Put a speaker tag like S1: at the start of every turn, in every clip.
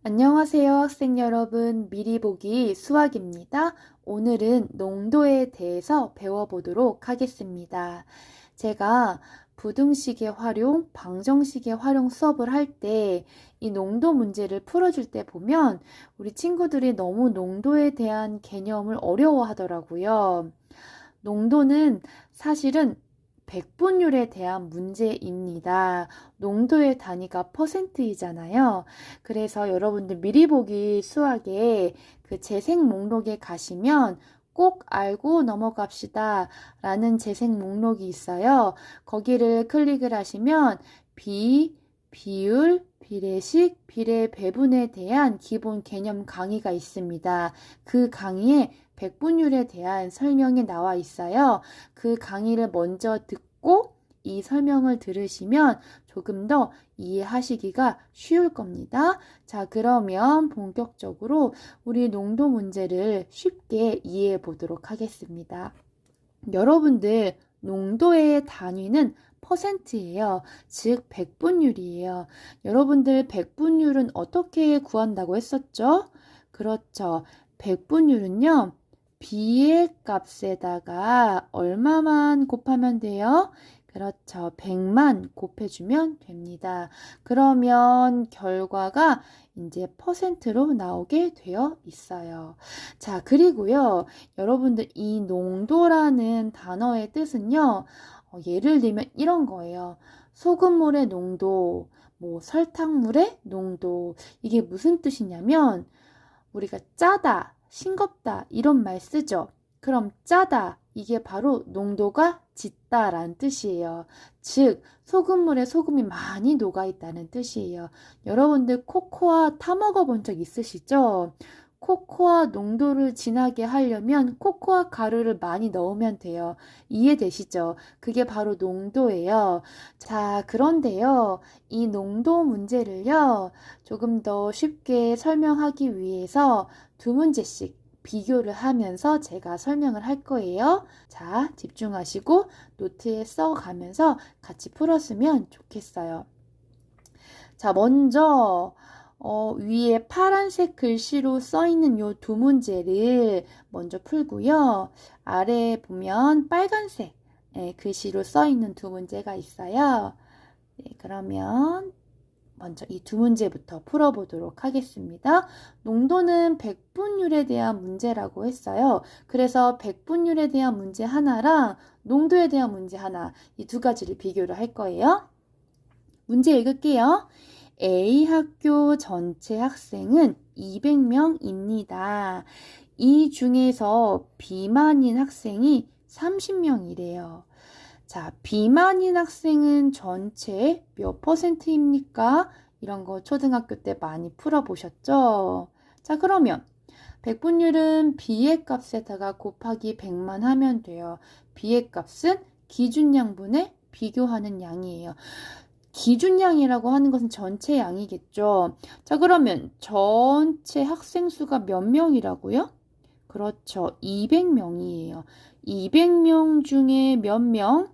S1: 안녕하세요, 학생 여러분. 미리 보기 수학입니다. 오늘은 농도에 대해서 배워보도록 하겠습니다. 제가 부등식의 활용, 방정식의 활용 수업을 할 때 이 농도 문제를 풀어줄 때 보면 우리 친구들이 너무 농도에 대한 개념을 어려워하더라고요. 농도는 사실은 백분율에 대한 문제입니다. 농도의 단위가 퍼센트이잖아요. 그래서 여러분들 미리 보기 수학에 그 재생 목록에 가시면 꼭 알고 넘어갑시다 라는 재생 목록이 있어요. 거기를 클릭을 하시면 비율, 비례식, 비례 배분에 대한 기본 개념 강의가 있습니다. 그 강의에 백분율에 대한 설명이 나와 있어요. 그 강의를 먼저 듣고 이 설명을 들으시면 조금 더 이해하시기가 쉬울 겁니다. 자, 그러면 본격적으로 우리 농도 문제를 쉽게 이해해 보도록 하겠습니다. 여러분들 농도의 단위는 퍼센트예요. 즉 백분율이에요. 여러분들 백분율은 어떻게 구한다고 했었죠? 그렇죠. 백분율은요. B의 값에다가 얼마만 곱하면 돼요? 그렇죠. 100만 곱해주면 됩니다. 그러면 결과가 이제 퍼센트로 나오게 되어 있어요. 자, 그리고요. 여러분들 이 농도라는 단어의 뜻은요. 예를 들면 이런 거예요. 소금물의 농도, 설탕물의 농도. 이게 무슨 뜻이냐면 우리가 짜다, 싱겁다 이런 말 쓰죠. 그럼 짜다 이게 바로 농도가 짙다라는 뜻이에요. 즉 소금물에 소금이 많이 녹아있다는 뜻이에요. 여러분들 코코아 타 먹어본 적 있으시죠? 코코아 농도를 진하게 하려면 코코아 가루를 많이 넣으면 돼요. 이해되시죠? 그게 바로 농도예요. 자, 그런데요. 이 농도 문제를요. 조금 더 쉽게 설명하기 위해서 두 문제씩 비교를 하면서 제가 설명을 할 거예요. 자, 집중하시고 노트에 써가면서 같이 풀었으면 좋겠어요. 자, 먼저 위에 파란색 글씨로 써있는 요 두 문제를 먼저 풀고요. 아래에 보면 빨간색 글씨로 써있는 두 문제가 있어요. 네, 그러면 먼저 이 두 문제부터 풀어보도록 하겠습니다. 농도는 백분율에 대한 문제라고 했어요. 그래서 백분율에 대한 문제 하나랑 농도에 대한 문제 하나, 이 두 가지를 비교를 할 거예요. 문제 읽을게요. A 학교 전체 학생은 200명입니다. 이 중에서 비만인 학생이 30명이래요. 자, 비만인 학생은 전체 몇 퍼센트입니까? 이런 거 초등학교 때 많이 풀어보셨죠? 자, 그러면 백분율은 B의 값에다가 곱하기 100만 하면 돼요. B의 값은 기준양분에 비교하는 양이에요. 기준양이라고 하는 것은 전체 양이겠죠. 자, 그러면 전체 학생 수가 몇 명이라고요? 그렇죠. 200명이에요. 200명 중에 몇 명?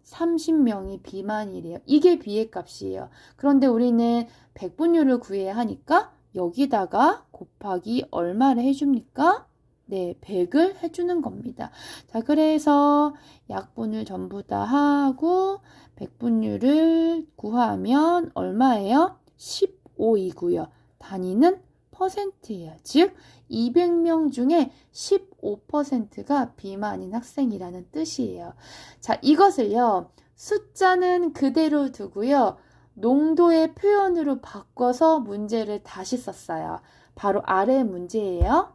S1: 30명이 비만이래요. 이게 B의 값이에요. 그런데 우리는 백분율을 구해야 하니까 여기다가 곱하기 얼마를 해줍니까? 네, 100을 해주는 겁니다. 자, 그래서 약분을 전부 다 하고 백분율을 구하면 얼마예요? 15이고요. 단위는 퍼센트예요. 즉 200명 중에 15%가 비만인 학생이라는 뜻이에요. 자, 이것을요. 숫자는 그대로 두고요. 농도의 표현으로 바꿔서 문제를 다시 썼어요. 바로 아래 문제예요.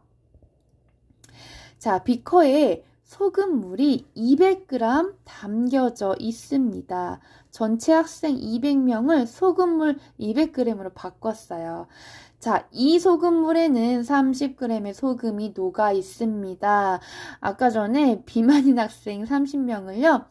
S1: 자, 비커에 소금물이 200g 담겨져 있습니다. 전체 학생 200명을 소금물 200g으로 바꿨어요. 자, 이 소금물에는 30g의 소금이 녹아 있습니다. 아까 전에 비만인 학생 30명을요.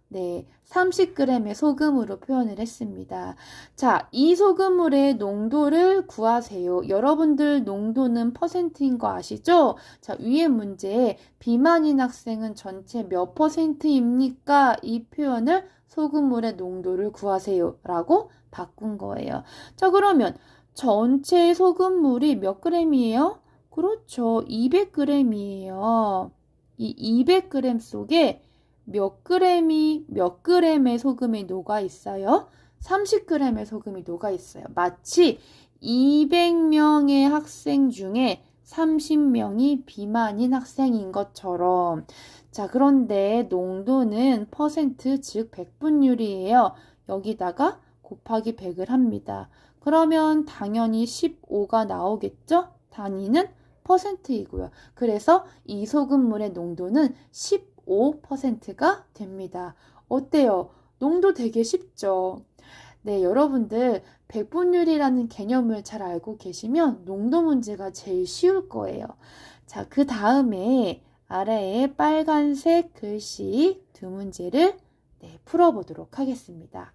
S1: 네, 30g의 소금으로 표현을 했습니다. 자, 이 소금물의 농도를 구하세요. 여러분들 농도는 퍼센트인 거 아시죠? 자, 위에 문제에 비만인 학생은 전체 몇 퍼센트입니까? 이 표현을 소금물의 농도를 구하세요 라고 바꾼 거예요. 자, 그러면 전체 소금물이 몇 g이에요? 그렇죠. 200g이에요. 이 200g 속에 몇 g의 소금이 녹아 있어요? 30g의 소금이 녹아 있어요. 마치 200명의 학생 중에 30명이 비만인 학생인 것처럼. 자, 그런데 농도는 퍼센트, 즉 100분율이에요. 여기다가 곱하기 100을 합니다. 그러면 당연히 15가 나오겠죠? 단위는 퍼센트이고요. 그래서 이 소금물의 농도는 15%가 됩니다. 어때요? 농도 되게 쉽죠? 네, 여러분들 100분율이라는 개념을 잘 알고 계시면 농도 문제가 제일 쉬울 거예요. 자, 그 다음에 아래에 빨간색 글씨 두 문제를 풀어보도록 하겠습니다.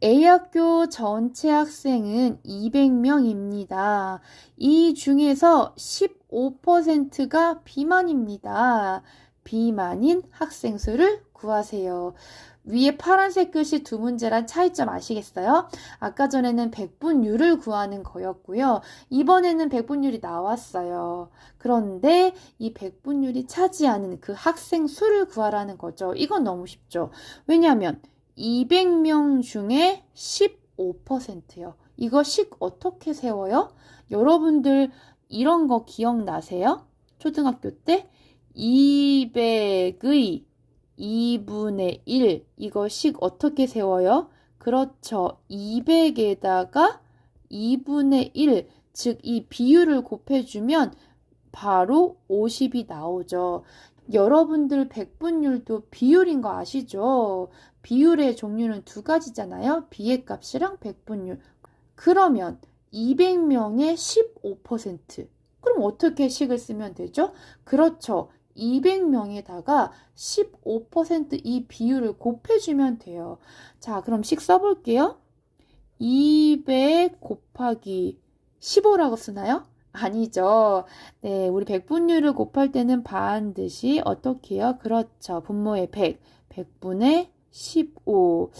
S1: A학교 전체 학생은 200명입니다. 이 중에서 15%가 비만입니다. 비만인 학생 수를 구하세요. 위에 파란색 글씨 두 문제란 차이점 아시겠어요? 아까 전에는 100분율을 구하는 거였고요. 이번에는 100분율이 나왔어요. 그런데 이 100분율이 차지하는 그 학생 수를 구하라는 거죠. 이건 너무 쉽죠. 왜냐하면 200명 중에 15%요. 이거 식 어떻게 세워요? 여러분들 이런 거 기억나세요? 초등학교 때 200의 2분의 1 이거 식 어떻게 세워요? 그렇죠. 200에다가 2분의 1 즉 이 비율을 곱해주면 바로 50이 나오죠. 여러분들 100분율도 비율인 거 아시죠? 비율의 종류는 두 가지잖아요. 비의 값이랑 100분율. 그러면 200명의 15%. 그럼 어떻게 식을 쓰면 되죠? 그렇죠. 200명에다가 15%이 비율을 곱해주면 돼요. 자, 그럼 식 써볼게요. 200 곱하기 15라고 쓰나요? 아니죠. 네, 우리 100분율을 곱할 때는 반드시 어떻게 해요? 그렇죠. 분모의 100, 100분의 15.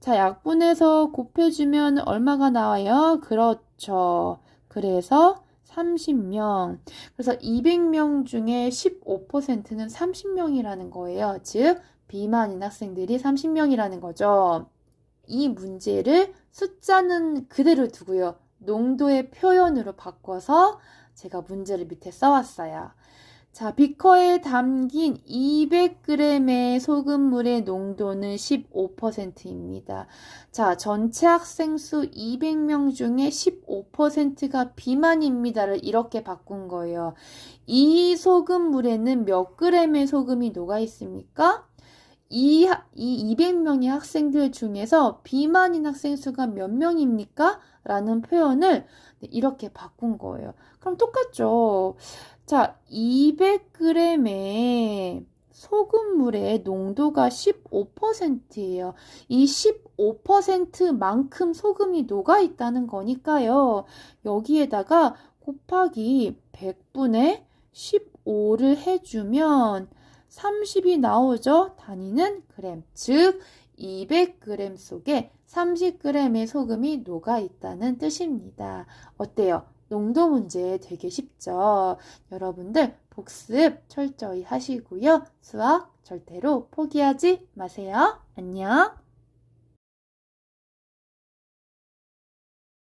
S1: 자, 약분해서 곱해주면 얼마가 나와요? 그렇죠. 그래서 30명. 그래서 200명 중에 15%는 30명이라는 거예요. 즉, 비만인 학생들이 30명이라는 거죠. 이 문제를 숫자는 그대로 두고요. 농도의 표현으로 바꿔서 제가 문제를 밑에 써왔어요. 자, 비커에 담긴 200g의 소금물의 농도는 15%입니다. 자, 전체 학생 수 200명 중에 15%가 비만입니다를 이렇게 바꾼 거예요. 이 소금물에는 몇 g의 소금이 녹아 있습니까? 이 200명의 학생들 중에서 비만인 학생 수가 몇 명입니까? 라는 표현을 이렇게 바꾼 거예요. 그럼 똑같죠. 자, 200g의 소금물의 농도가 15%예요. 이 15%만큼 소금이 녹아 있다는 거니까요. 여기에다가 곱하기 100분의 15를 해주면 30이 나오죠. 단위는 그램. 즉 200g 속에 30g의 소금이 녹아 있다는 뜻입니다. 어때요? 농도 문제 되게 쉽죠? 여러분들 복습 철저히 하시고요. 수학 절대로 포기하지 마세요. 안녕.